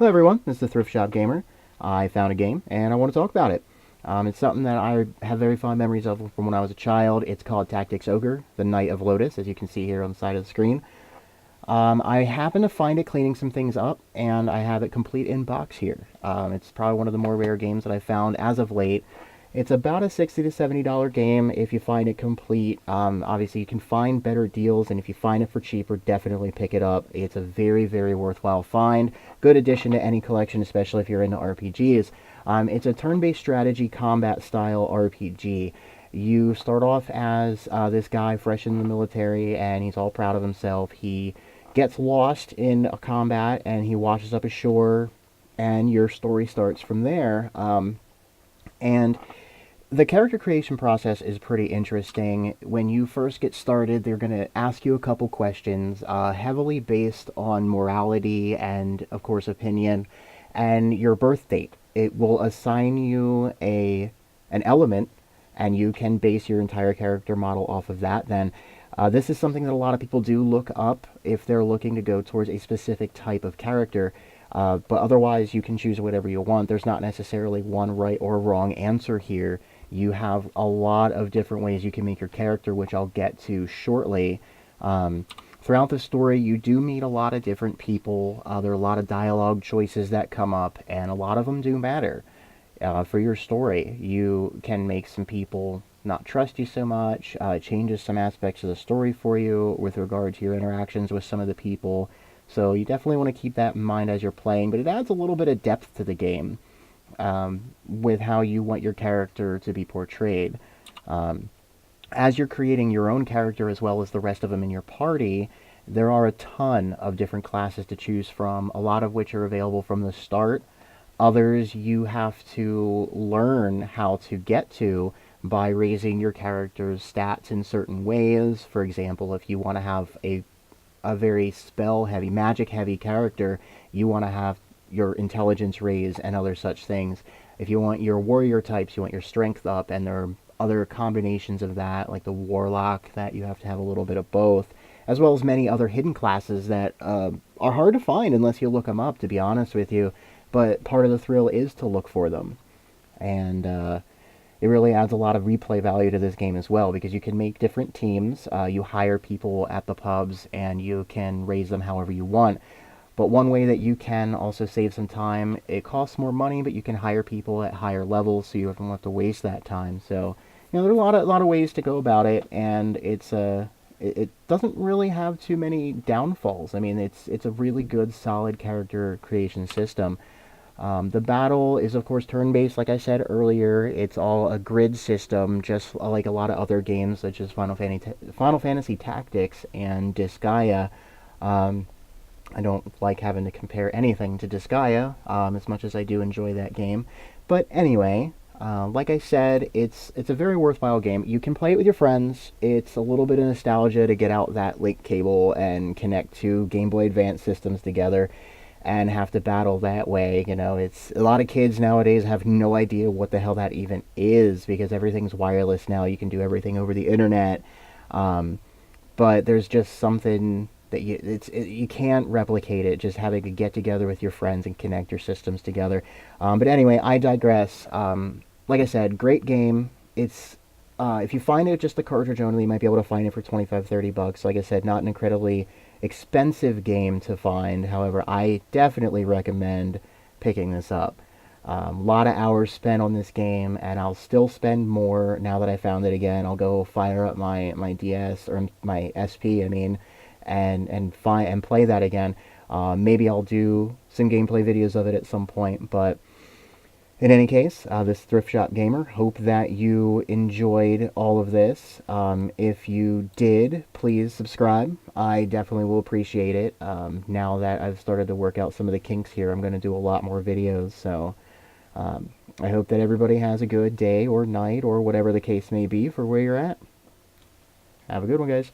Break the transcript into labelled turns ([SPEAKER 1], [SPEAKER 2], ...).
[SPEAKER 1] Hello everyone, this is the Thrift Shop Gamer. I found a game and I want to talk about it. It's something that I have very fond memories of from when I was a child. It's called Tactics Ogre, the Knight of Lodis, as you can see here on the side of the screen. I happen to find it cleaning some things up, and I have it complete in box here. It's probably one of the more rare games that I found as of late. It's about a $60 to $70 game if you find it complete. Obviously, you can find better deals, and if you find it for cheaper, definitely pick it up. It's a very, very worthwhile find. Good addition to any collection, especially if you're into RPGs. It's a turn-based strategy combat style RPG. You start off as this guy fresh in the military, and he's all proud of himself. He gets lost in a combat, and he washes up ashore, and your story starts from there. And the character creation process is pretty interesting. When you first get started, they're going to ask you a couple questions, heavily based on morality and, of course, opinion, and your birth date. It will assign you an element, and you can base your entire character model off of that. Then, this is something that a lot of people do look up if they're looking to go towards a specific type of character. But otherwise, you can choose whatever you want. There's not necessarily one right or wrong answer here. You have a lot of different ways you can make your character, which I'll get to shortly. Throughout the story, you do meet a lot of different people. There are a lot of dialogue choices that come up, and a lot of them do matter for your story. You can make some people not trust you so much. It changes some aspects of the story for you with regard to your interactions with some of the people. So you definitely want to keep that in mind as you're playing, but it adds a little bit of depth to the game with how you want your character to be portrayed. As you're creating your own character as well as the rest of them in your party, there are a ton of different classes to choose from, a lot of which are available from the start. Others you have to learn how to get to by raising your character's stats in certain ways. For example, if you want to have a very spell-heavy, magic-heavy character, you want to have your intelligence raised and other such things. If you want your warrior types, you want your strength up, and there are other combinations of that, like the warlock, that you have to have a little bit of both, as well as many other hidden classes that are hard to find unless you look them up, to be honest with you. But part of the thrill is to look for them. And it really adds a lot of replay value to this game as well, because you can make different teams. You hire people at the pubs, and you can raise them however you want. But one way that you can also save some time, it costs more money, but you can hire people at higher levels, so you don't have to waste that time. So, there are a lot of ways to go about it, and it doesn't really have too many downfalls. I mean, it's a really good, solid character creation system. The battle is, of course, turn-based, like I said earlier. It's all a grid system, just like a lot of other games, such as Final Fantasy Tactics and Disgaea. I don't like having to compare anything to Disgaea, as much as I do enjoy that game. But anyway, like I said, it's a very worthwhile game. You can play it with your friends. It's a little bit of nostalgia to get out that link cable and connect two Game Boy Advance systems together and have to battle that way. It's a lot of kids nowadays have no idea what the hell that even is, because everything's wireless now. You can do everything over the internet. But there's just something that you can't replicate it, just having to get together with your friends and connect your systems together. But anyway, I digress. Like I said, great game. It's if you find it just the cartridge only, you might be able to find it for $25-30. Like I said, not an incredibly expensive game to find. However, I definitely recommend picking this up. A lot of hours spent on this game, and I'll still spend more now that I found it again. I'll go fire up my DS, or my SP, I mean, and play that again. Maybe I'll do some gameplay videos of it at some point, but in any case, this Thrift Shop Gamer, hope that you enjoyed all of this. If you did, please subscribe. I definitely will appreciate it. Now that I've started to work out some of the kinks here, I'm going to do a lot more videos, so I hope that everybody has a good day or night or whatever the case may be for where you're at. Have a good one, guys.